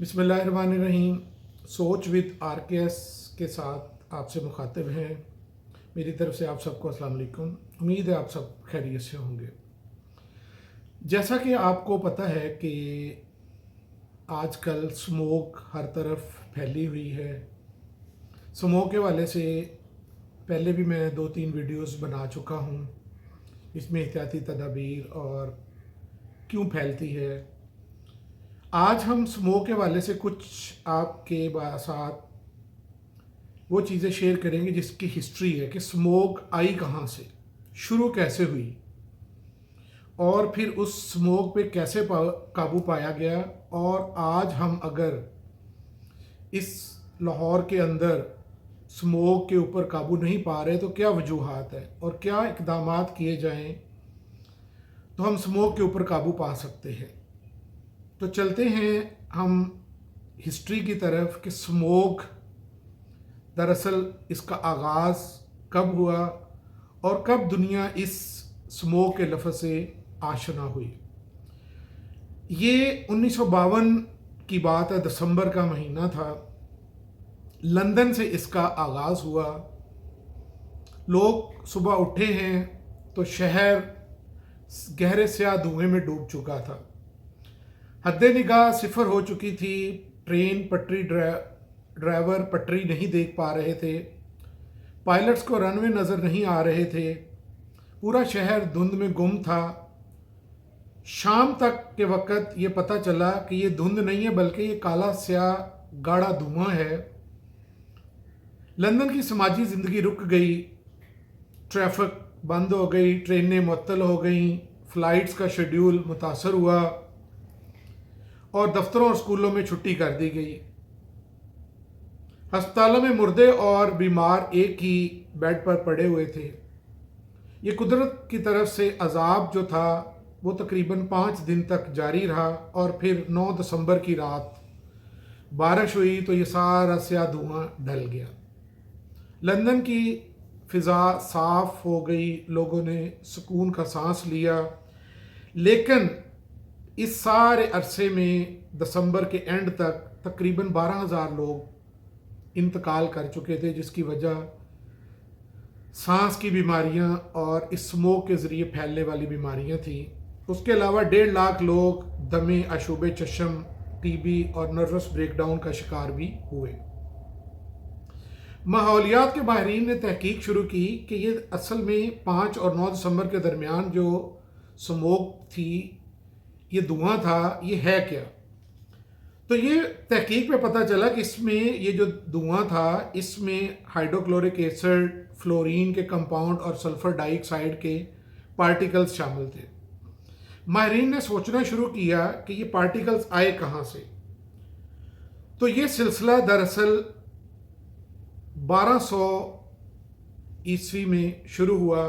बिस्मिल्लाहिर्रहमानिर्रहीम। सोच with RKS के साथ आपसे मुखातिब हैं। मेरी तरफ से आप सबको अस्सलाम वालेकुम। उम्मीद है आप सब खैरियत से होंगे। जैसा कि आपको पता है कि आजकल स्मोक हर तरफ फैली हुई है। स्मोक के वाले से पहले भी मैं 2-3 वीडियोस बना चुका हूँ। इसमें एहतियाती तदाबीर और क्यों फैलती है। आज हम स्मोक के वाले से कुछ आपके साथ वो चीज़ें शेयर करेंगे जिसकी हिस्ट्री है कि स्मोक आई कहाँ से, शुरू कैसे हुई और फिर उस स्मोक पे कैसे काबू पाया गया। और आज हम अगर इस लाहौर के अंदर स्मोक के ऊपर काबू नहीं पा रहे तो क्या वजूहात है और क्या इक़दामात किए जाएं तो हम स्मोक के ऊपर काबू पा सकते हैं। तो चलते हैं हम हिस्ट्री की तरफ कि स्मोक दरअसल इसका आगाज़ कब हुआ और कब दुनिया इस स्मोक के लफ्ज़ से आशना हुई। ये 1952 की बात है, दिसंबर का महीना था। लंदन से इसका आगाज़ हुआ। लोग सुबह उठे हैं तो शहर गहरे स्याह धुएं में डूब चुका था। हद निगाह सिफर हो चुकी थी। ट्रेन पटरी ड्राइवर पटरी नहीं देख पा रहे थे। पायलट्स को रनवे नज़र नहीं आ रहे थे। पूरा शहर धुंध में गुम था। शाम तक के वक़्त ये पता चला कि ये धुंध नहीं है बल्कि ये काला स्याह गाढ़ा धुआं है। लंदन की समाजी ज़िंदगी रुक गई। ट्रैफिक बंद हो गई, ट्रेनें मुअत्तल हो गईं, फ़्लाइट्स का शेड्यूल मुतासर हुआ और दफ्तरों और स्कूलों में छुट्टी कर दी गई। अस्पतालों में मुर्दे और बीमार एक ही बेड पर पड़े हुए थे। ये कुदरत की तरफ से अजाब जो था वो तकरीबन 5 दिन तक जारी रहा और फिर 9 दिसंबर की रात बारिश हुई तो ये सारा स्याह धुआं ढल गया। लंदन की फ़िज़ा साफ़ हो गई। लोगों ने सुकून का सांस लिया। लेकिन इस सारे अरसे में दिसंबर के एंड तक तकरीबन 12,000 लोग इंतकाल कर चुके थे, जिसकी वजह सांस की बीमारियां और स्मोक के ज़रिए फैलने वाली बीमारियां थी। उसके अलावा 1.5 लाख लोग दमे, अशूबे चश्म, टीबी और नर्वस ब्रेकडाउन का शिकार भी हुए। माहौलियात के माहिरीन ने तहकीक शुरू की कि ये असल में 5 और 9 दिसंबर के दरमियान जो स्मोक थी, ये धुआं था, ये है क्या। तो ये तहकीक में पता चला कि इसमें ये जो धुआं था इसमें हाइड्रोक्लोरिक एसिड, फ्लोरीन के कंपाउंड और सल्फर डाइऑक्साइड के पार्टिकल्स शामिल थे। माहिरीन ने सोचना शुरू किया कि ये पार्टिकल्स आए कहाँ से। तो ये सिलसिला दरअसल 1200 ईस्वी में शुरू हुआ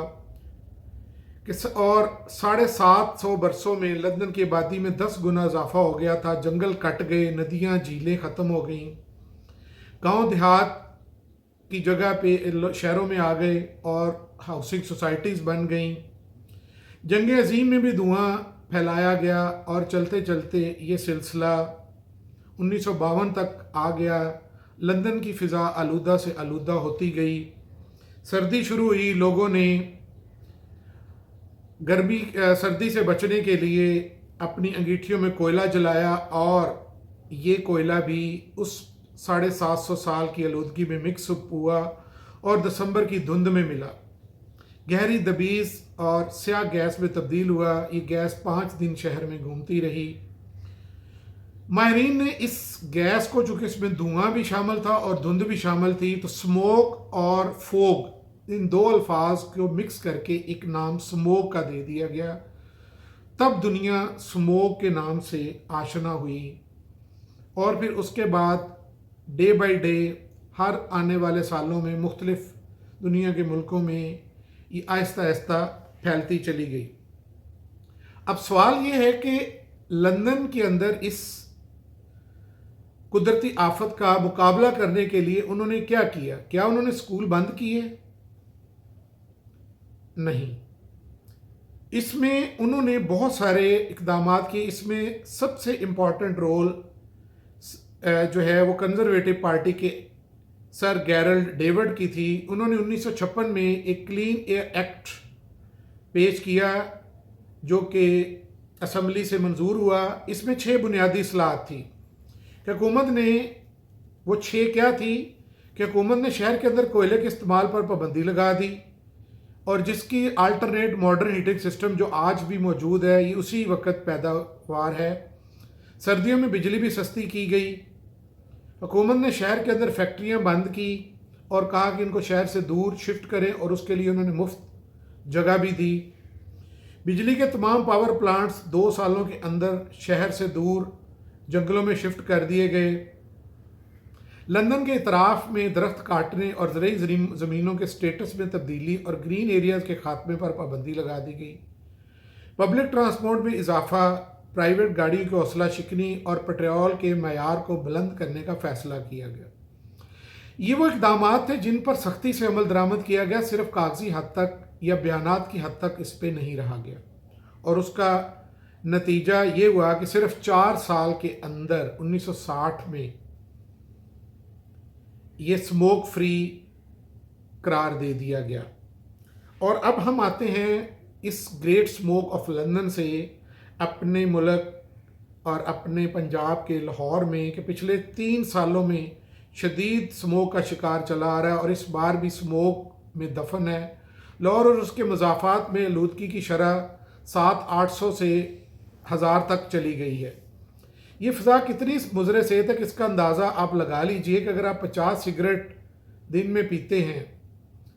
और 750 बरसों में लंदन की आबादी में 10 गुना इजाफा हो गया था। जंगल कट गए, नदियाँ झीलें ख़त्म हो गईं, गांव देहात की जगह पे शहरों में आ गए और हाउसिंग सोसाइटीज़ बन गईं। जंग अजीम में भी धुआं फैलाया गया और चलते चलते ये सिलसिला 1952 तक आ गया। लंदन की फ़िज़ा आलूदा से आलूदा होती गई। सर्दी शुरू हुई। लोगों ने सर्दी से बचने के लिए अपनी अंगीठियों में कोयला जलाया और ये कोयला भी उस 750 साल की आलूदगी में मिक्स अप हुआ और दिसंबर की धुंध में मिला। गहरी दबीज़ और स्याह गैस में तब्दील हुआ। ये गैस 5 दिन शहर में घूमती रही। माहिरीन ने इस गैस को, चूँकि इसमें धुआं भी शामिल था और धुंध भी शामिल थी, तो स्मोक और फोग, इन दो अल्फाज को मिक्स करके एक नाम स्मोक का दे दिया गया। तब दुनिया स्मोक के नाम से आशना हुई और फिर उसके बाद डे बाय डे हर आने वाले सालों में मुख्तलिफ दुनिया के मुल्कों में ये आहिस्ता आहिस्ता फैलती चली गई। अब सवाल ये है कि लंदन के अंदर इस कुदरती आफत का मुकाबला करने के लिए उन्होंने क्या किया। क्या उन्होंने स्कूल बंद किए? नहीं। इसमें उन्होंने बहुत सारे इक़दामात किए। इसमें सबसे इम्पॉर्टेंट रोल जो है वो कंजर्वेटिव पार्टी के सर गैरल्ड डेविड की थी। उन्होंने 1956 में एक क्लीन एयर एक्ट पेश किया जो कि असम्बली से मंजूर हुआ। इसमें 6 बुनियादी इस्लाहत थी कि हुकूमत ने, वो 6 क्या थी कि हुकूमत ने शहर के अंदर कोयले के इस्तेमाल पर पाबंदी लगा दी और जिसकी अल्टरनेट मॉडर्न हीटिंग सिस्टम जो आज भी मौजूद है ये उसी वक्त पैदावार है। सर्दियों में बिजली भी सस्ती की गई। हुकूमत ने शहर के अंदर फैक्ट्रियां बंद की और कहा कि इनको शहर से दूर शिफ्ट करें और उसके लिए उन्होंने मुफ्त जगह भी दी। बिजली के तमाम पावर प्लांट्स 2 सालों के अंदर शहर से दूर जंगलों में शिफ्ट कर दिए गए। लंदन के इतराफ़ में दरख्त काटने और ज़रई ज़मीनों के स्टेटस में तब्दीली और ग्रीन एरियाज़ के खात्मे पर पाबंदी लगा दी गई। पब्लिक ट्रांसपोर्ट में इजाफा, प्राइवेट गाड़ियों की हौसला शिकनी और पेट्रोल के मयार को बुलंद करने का फ़ैसला किया गया। ये वो इक़दाम थे जिन पर सख्ती से अमल दरामद किया गया, सिर्फ कागजी हद तक या बयानात की हद तक इस पे नहीं रहा गया। और उसका नतीजा ये हुआ कि सिर्फ 4 साल के अंदर 1960 में ये स्मोक फ्री करार दे दिया गया। और अब हम आते हैं इस ग्रेट स्मोक ऑफ लंदन से अपने मुल्क और अपने पंजाब के लाहौर में कि पिछले 3 सालों में शदीद स्मोक का शिकार चला आ रहा है और इस बार भी स्मोक में दफन है। लाहौर और उसके मज़ाफ़ात में आलूदगी की शरह 700-800 से 1000 तक चली गई है। ये फ़िज़ा कितनी मुज़र सेहत है कि इसका अंदाज़ा आप लगा लीजिए कि अगर आप 50 सिगरेट दिन में पीते हैं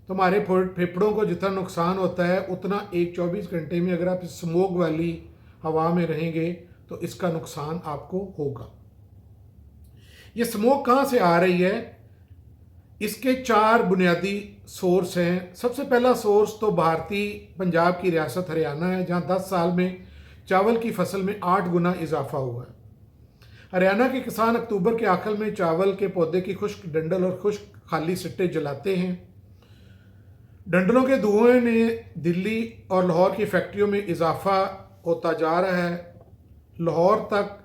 तो हमारे फेफड़ों को जितना नुकसान होता है उतना एक 24 घंटे में अगर आप इस स्मोक वाली हवा में रहेंगे तो इसका नुकसान आपको होगा। ये स्मोक कहाँ से आ रही है? इसके 4 बुनियादी सोर्स हैं। सबसे पहला सोर्स तो भारतीय पंजाब की रियासत हरियाणा है, जहाँ 10 साल में चावल की फसल में 8 गुना इजाफा हुआ है। हरियाणा के किसान अक्टूबर के आखिर में चावल के पौधे की खुश्क डंडल और खुश्क खाली सिट्टे जलाते हैं। डंडलों के धुएं ने दिल्ली और लाहौर की फैक्ट्रियों में इजाफा होता जा रहा है। लाहौर तक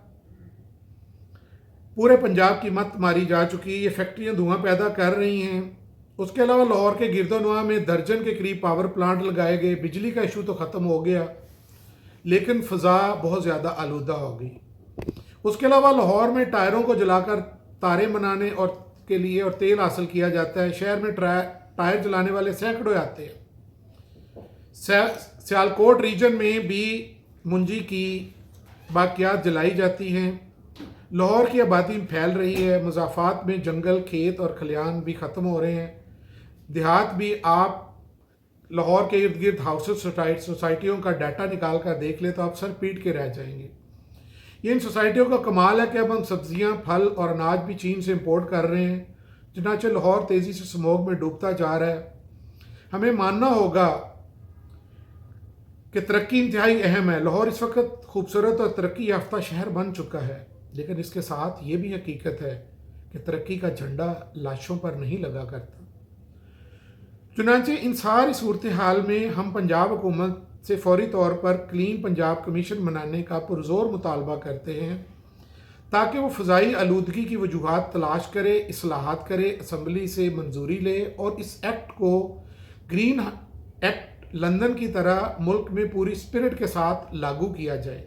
पूरे पंजाब की मत मारी जा चुकी है। ये फैक्ट्रियां धुआं पैदा कर रही हैं। उसके अलावा लाहौर के गिरदोनवा में दर्जन के करीब पावर प्लांट लगाए गए। बिजली का इशू तो ख़त्म हो गया लेकिन फ़ज़ा बहुत ज़्यादा आलूदा हो गई। उसके अलावा लाहौर में टायरों को जलाकर तारे बनाने और के लिए और तेल हासिल किया जाता है। शहर में टायर जलाने वाले सैकड़ों आते हैं। सियालकोट रीजन में भी मुंजी की बाकियात जलाई जाती हैं। लाहौर की आबादी फैल रही है। मज़ाफ़ात में जंगल, खेत और खलियान भी ख़त्म हो रहे हैं। देहात भी, आप लाहौर के इर्द गिर्द हाउसेस सोसाइटियों का डाटा निकाल कर देख ले तो आप सर पीट के रह जाएंगे। ये इन सोसाइटियों का कमाल है कि अब हम सब्जियां, फल और अनाज भी चीन से इंपोर्ट कर रहे हैं। चुनांचे लाहौर तेज़ी से स्मोक में डूबता जा रहा है। हमें मानना होगा कि तरक्की इंतहाई अहम है। लाहौर इस वक्त खूबसूरत और तरक्की याफ्ता शहर बन चुका है, लेकिन इसके साथ ये भी हकीकत है कि तरक्की का झंडा लाशों पर नहीं लगा करता। चुनांचे इन सारी सूरत हाल में हम पंजाब हुकूमत से फौरी तौर पर क्लीन पंजाब कमीशन बनाने का पुरजोर मुतालबा करते हैं ताकि वो फ़ज़ाई आलूदगी की वजूहात तलाश करे, इस्लाहात करे, असम्बली से मंजूरी ले और इस एक्ट को ग्रीन एक्ट लंदन की तरह मुल्क में पूरी स्पिरिट के साथ लागू किया जाए।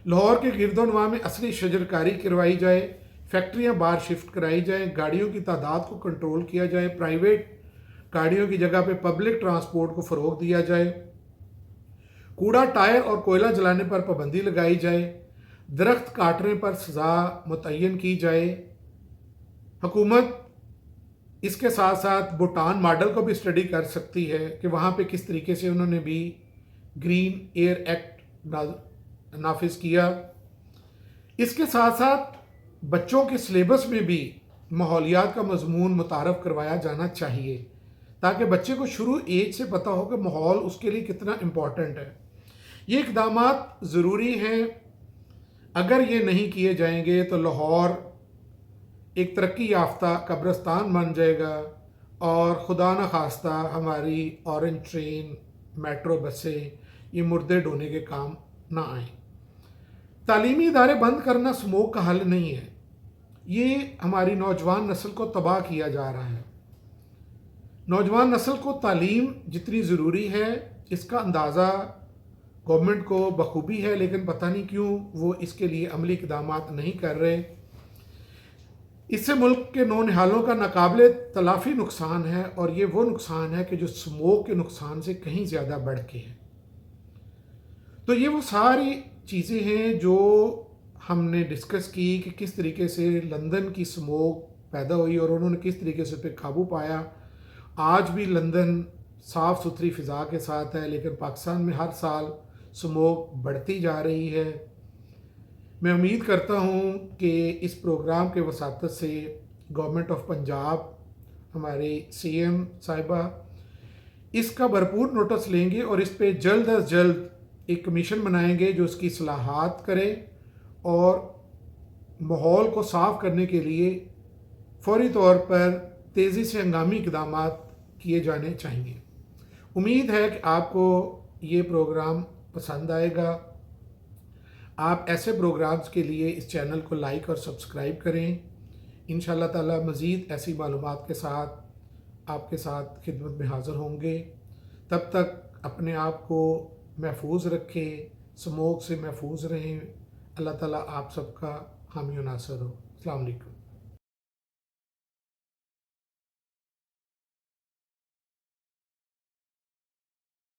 लाहौर के गिरदोनवा में असली शजरकारी करवाई जाए, फैक्ट्रियां बाहर शिफ्ट कराई जाए, गाड़ियों की तादाद को कंट्रोल किया जाए, प्राइवेट गाड़ियों की जगह पे पब्लिक ट्रांसपोर्ट को फ़रोग दिया जाए, कूड़ा, टायर और कोयला जलाने पर पाबंदी लगाई जाए, दरख्त काटने पर सज़ा मुतय्यन की जाए। हुकूमत इसके साथ साथ भूटान मॉडल को भी स्टडी कर सकती है कि वहाँ पे किस तरीके से उन्होंने भी ग्रीन एयर एक्ट नाफिज किया। इसके साथ साथ बच्चों के सिलेबस में भी माहौलियात का मजमून मुतारफ़ करवाया जाना चाहिए ताकि बच्चे को शुरू एज से पता हो कि माहौल उसके लिए कितना इम्पोर्टेंट है। ये इक़दाम ज़रूरी हैं। अगर ये नहीं किए जाएंगे तो लाहौर एक तरक्की याफ्ता कब्रिस्तान बन जाएगा और खुदा न खास्ता हमारी ऑरेंज ट्रेन, मेट्रो बसें ये मुर्दे ढोने के काम ना आए। तालीमी इदारे बंद करना स्मोक का हल नहीं है। یہ ہماری نوجوان نسل کو تباہ کیا جا رہا ہے۔ نوجوان نسل کو تعلیم جتنی ضروری ہے اس کا اندازہ گورنمنٹ کو بخوبی ہے، لیکن پتہ نہیں کیوں وہ اس کے لیے عملی اقدامات نہیں کر رہے۔ اس سے ملک کے نونہالوں کا ناقابل تلافی نقصان ہے، اور یہ وہ نقصان ہے کہ جو اسموک کے نقصان سے کہیں زیادہ بڑھ کے ہے۔ تو یہ وہ ساری چیزیں ہیں جو ہم نے ڈسکس کی کہ کس طریقے سے لندن کی اسموک پیدا ہوئی اور انہوں نے کس طریقے سے پہ قابو پایا۔ آج بھی لندن صاف ستھری فضا کے ساتھ ہے، لیکن پاکستان میں ہر سال اسموک بڑھتی جا رہی ہے۔ میں امید کرتا ہوں کہ اس پروگرام کے وساطت سے گورنمنٹ آف پنجاب، ہمارے سی ایم صاحبہ اس کا بھرپور نوٹس لیں گے اور اس پہ جلد از جلد ایک کمیشن بنائیں گے جو اس کی اصلاحات کرے اور ماحول کو صاف کرنے کے لیے فوری طور پر تیزی سے ہنگامی اقدامات کیے جانے چاہیے۔ امید ہے کہ آپ کو یہ پروگرام پسند آئے گا۔ آپ ایسے پروگرامز کے لیے اس چینل کو لائک اور سبسکرائب کریں۔ انشاءاللہ تعالی مزید ایسی معلومات کے ساتھ آپ کے ساتھ خدمت میں حاضر ہوں گے۔ تب تک اپنے آپ کو محفوظ رکھیں، اسموک سے محفوظ رہیں۔ اللہ تعالیٰ آپ سب کا حامی و ناصر ہو۔ السلام علیکم۔